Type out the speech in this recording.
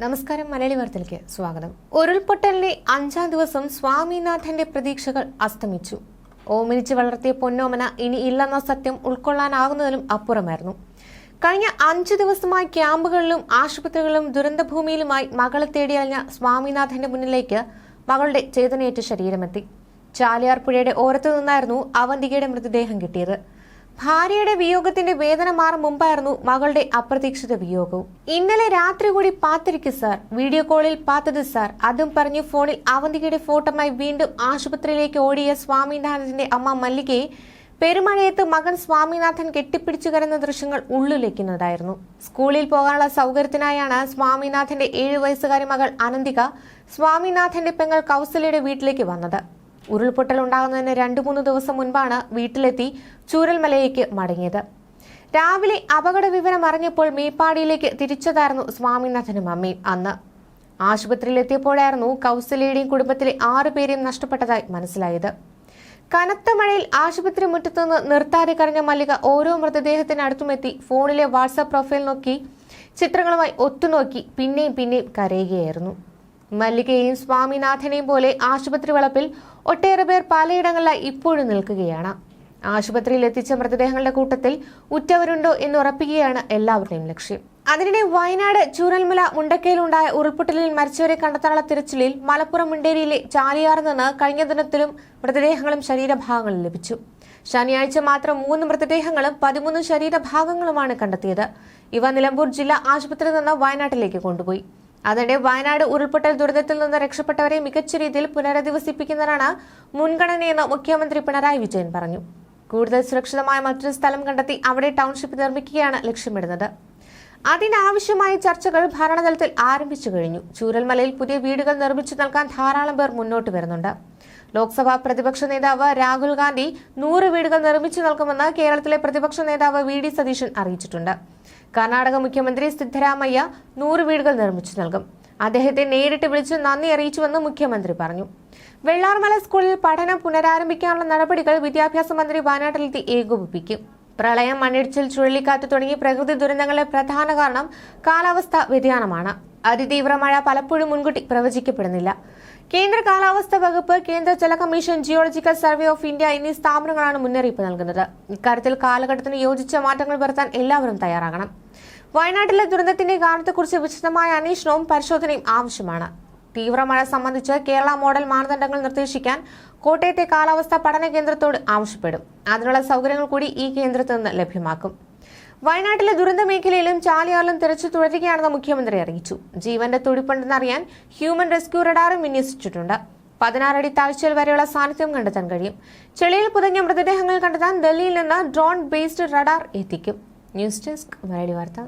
നമസ്കാരം. മലയാളി വാർത്തയിലേക്ക് സ്വാഗതം. ഉരുൾപൊട്ടലിന്റെ 5-ാം ദിവസം സ്വാമിനാഥന്റെ പ്രതീക്ഷകൾ അസ്തമിച്ചു. ഓമനിച്ച് വളർത്തിയ പൊന്നോമന ഇനി ഇല്ലെന്ന സത്യം ഉൾക്കൊള്ളാനാകുന്നതിലും അപ്പുറമായിരുന്നു. കഴിഞ്ഞ 5 ദിവസമായി ക്യാമ്പുകളിലും ആശുപത്രികളിലും ദുരന്തഭൂമിയിലുമായി മകളെ തേടിയറിഞ്ഞ സ്വാമിനാഥന്റെ മുന്നിലേക്ക് മകളുടെ ചേതനയേറ്റ ശരീരമെത്തി. ചാലിയാർ പുഴയുടെ ഓരത്തു നിന്നായിരുന്നു അവന്തികയുടെ മൃതദേഹം കിട്ടിയത്. ഭാര്യയുടെ വിയോഗത്തിന്റെ വേദന മാറും മുമ്പായിരുന്നു മകളുടെ അപ്രതീക്ഷിത വിയോഗവും. ഇന്നലെ രാത്രി കൂടി പാത്തിരിക്കു സാർ, വീഡിയോ കോളിൽ പാത്തത് സാർ, അതും പറഞ്ഞു ഫോണിൽ അവന്തികയുടെ ഫോട്ടോമായി വീണ്ടും ആശുപത്രിയിലേക്ക് ഓടിയ സ്വാമിനാഥന്റെ അമ്മ മല്ലികയെ പെരുമഴയത്ത് മകൻ സ്വാമിനാഥൻ കെട്ടിപ്പിടിച്ചു കരുന്ന ദൃശ്യങ്ങൾ ഉള്ളിലേക്കുന്നതായിരുന്നു. സ്കൂളിൽ പോകാനുള്ള സൗകര്യത്തിനായാണ് സ്വാമിനാഥന്റെ 7 വയസ്സുകാരി മകൾ അനന്തിക സ്വാമിനാഥന്റെ പെങ്ങൾ കൗസല്യയുടെ വീട്ടിലേക്ക് വന്നത്. ഉരുൾപൊട്ടൽ ഉണ്ടാകുന്നതിന് 2-3 ദിവസം മുൻപാണ് വീട്ടിലെത്തി ചൂരൽമലയിലേക്ക് മടങ്ങിയത്. രാവിലെ അപകട വിവരം അറിഞ്ഞപ്പോൾ മേപ്പാടിയിലേക്ക് തിരിച്ചതായിരുന്നു സ്വാമിനാഥനും അമ്മയും. അന്ന് ആശുപത്രിയിലെത്തിയപ്പോഴായിരുന്നു കൗസല്യയുടെയും കുടുംബത്തിലെ 6 പേരെയും നഷ്ടപ്പെട്ടതായി മനസ്സിലായത്. കനത്ത മഴയിൽ ആശുപത്രി മുറ്റത്തുനിന്ന് നിർത്താതെ കരഞ്ഞ മല്ലിക ഓരോ മൃതദേഹത്തിനടുത്തുമെത്തി ഫോണിലെ വാട്സാപ്പ് പ്രൊഫൈൽ നോക്കി ചിത്രങ്ങളുമായി ഒത്തുനോക്കി പിന്നെയും കരയുകയായിരുന്നു. മല്ലികയെയും സ്വാമിനാഥനെയും പോലെ ആശുപത്രി വളപ്പിൽ ഒട്ടേറെ പേർ പലയിടങ്ങളിലായി ഇപ്പോഴും നിൽക്കുകയാണ്. ആശുപത്രിയിൽ എത്തിച്ച മൃതദേഹങ്ങളുടെ കൂട്ടത്തിൽ ഉറ്റവരുണ്ടോ എന്ന് ഉറപ്പിക്കുകയാണ് എല്ലാവരുടെയും ലക്ഷ്യം. അതിനിടെ വയനാട് ചൂരൽമല മുണ്ടക്കയിലുണ്ടായ ഉരുൾപൊട്ടലിൽ മരിച്ചവരെ കണ്ടെത്താനുള്ള തിരച്ചിലിൽ മലപ്പുറം മുണ്ടേരിയിലെ ചാലിയാറിൽ നിന്ന് കഴിഞ്ഞ ദിനത്തിലും മൃതദേഹങ്ങളും ശരീരഭാഗങ്ങളും ലഭിച്ചു. ശനിയാഴ്ച മാത്രം 3 മൃതദേഹങ്ങളും 13 ശരീരഭാഗങ്ങളുമാണ് കണ്ടെത്തിയത്. ഇവ നിലമ്പൂർ ജില്ലാ ആശുപത്രിയിൽ നിന്ന് വയനാട്ടിലേക്ക് കൊണ്ടുപോയി. അതിനിടെ വയനാട് ഉരുൾപൊട്ടൽ ദുരിതത്തിൽ നിന്ന് രക്ഷപ്പെട്ടവരെ മികച്ച രീതിയിൽ പുനരധിവസിപ്പിക്കുന്നതിനാണ് മുൻഗണനയെന്ന് മുഖ്യമന്ത്രി പിണറായി വിജയൻ പറഞ്ഞു. കൂടുതൽ സുരക്ഷിതമായ മറ്റൊരു സ്ഥലം കണ്ടെത്തി അവിടെ ടൗൺഷിപ്പ് നിർമ്മിക്കുകയാണ് ലക്ഷ്യമിടുന്നത്. അതിനാവശ്യമായ ചർച്ചകൾ ഭരണതലത്തിൽ ആരംഭിച്ചു കഴിഞ്ഞു. ചൂരൽമലയിൽ പുതിയ വീടുകൾ നിർമ്മിച്ചു നൽകാൻ ധാരാളം പേർ മുന്നോട്ട് വരുന്നുണ്ട്. ലോക്സഭാ പ്രതിപക്ഷ നേതാവ് രാഹുൽ ഗാന്ധി 100 വീടുകൾ നിർമ്മിച്ചു നൽകുമെന്ന് കേരളത്തിലെ പ്രതിപക്ഷ നേതാവ് വി ഡി സതീശൻ അറിയിച്ചിട്ടുണ്ട്. കർണാടക മുഖ്യമന്ത്രി സിദ്ധരാമയ്യ 100 വീടുകൾ നിർമ്മിച്ചു നൽകും. അദ്ദേഹത്തെ നേരിട്ട് വിളിച്ച് നന്ദി അറിയിച്ചുവെന്ന് മുഖ്യമന്ത്രി പറഞ്ഞു. വെള്ളാർമല സ്കൂളിൽ പഠനം പുനരാരംഭിക്കാനുള്ള നടപടികൾ വിദ്യാഭ്യാസ മന്ത്രി വയനാട്ടിലെത്തി ഏകോപിപ്പിക്കും. പ്രളയം, മണ്ണിടിച്ചിൽ, ചുഴലിക്കാറ്റ് തുടങ്ങി പ്രകൃതി ദുരന്തങ്ങളുടെ പ്രധാന കാരണം കാലാവസ്ഥാ വ്യതിയാനമാണ്. അതിതീവ്ര മഴ പലപ്പോഴും മുൻകൂട്ടി പ്രവചിക്കപ്പെടുന്നില്ല. കേന്ദ്ര കാലാവസ്ഥാ വകുപ്പ്, കേന്ദ്ര ജല commission, geological survey of India എന്നീ സ്ഥാപനങ്ങളാണ് മുന്നറിയിപ്പ് നൽകുന്നത്. ഇക്കാര്യത്തിൽ കാലഘട്ടത്തിന് യോജിച്ച മാറ്റങ്ങൾ വരുത്താൻ എല്ലാവരും തയ്യാറാകണം. വയനാട്ടിലെ ദുരന്തത്തിന്റെ കാരണത്തെക്കുറിച്ച് വിശദമായ അന്വേഷണവും പരിശോധനയും ആവശ്യമാണ്. തീവ്രമഴ സംബന്ധിച്ച് കേരള മോഡൽ മാനദണ്ഡങ്ങൾ നിർദ്ദേശിക്കാൻ കോട്ടയത്തെ കാലാവസ്ഥാ പഠന കേന്ദ്രത്തോട് ആവശ്യപ്പെടും. അതിനുള്ള സൗകര്യങ്ങൾ കൂടി ഈ കേന്ദ്രത്തിൽ നിന്ന് ലഭ്യമാക്കും. വയനാട്ടിലെ ദുരന്ത മേഖലയിലും ചാലിയാറിലും തിരച്ചിൽ തുടരുകയാണെന്ന് മുഖ്യമന്ത്രി അറിയിച്ചു. ജീവന്റെ തുടിപ്പുണ്ടെന്നറിയാൻ ഹ്യൂമൻ റെസ്ക്യൂ റഡാറും വിന്യസിച്ചിട്ടുണ്ട്. 16 അടി താഴ്ചയിൽ വരെയുള്ള സാന്നിധ്യം കണ്ടെത്താൻ കഴിയും. ചെളിയിൽ പുതഞ്ഞ മൃതദേഹങ്ങൾ കണ്ടെത്താൻ ഡൽഹിയിൽ നിന്ന് ഡ്രോൺ ബേസ്ഡ് റഡാർ എത്തിക്കും. ന്യൂസ് ഡെസ്ക് മലയാളി വാർത്ത.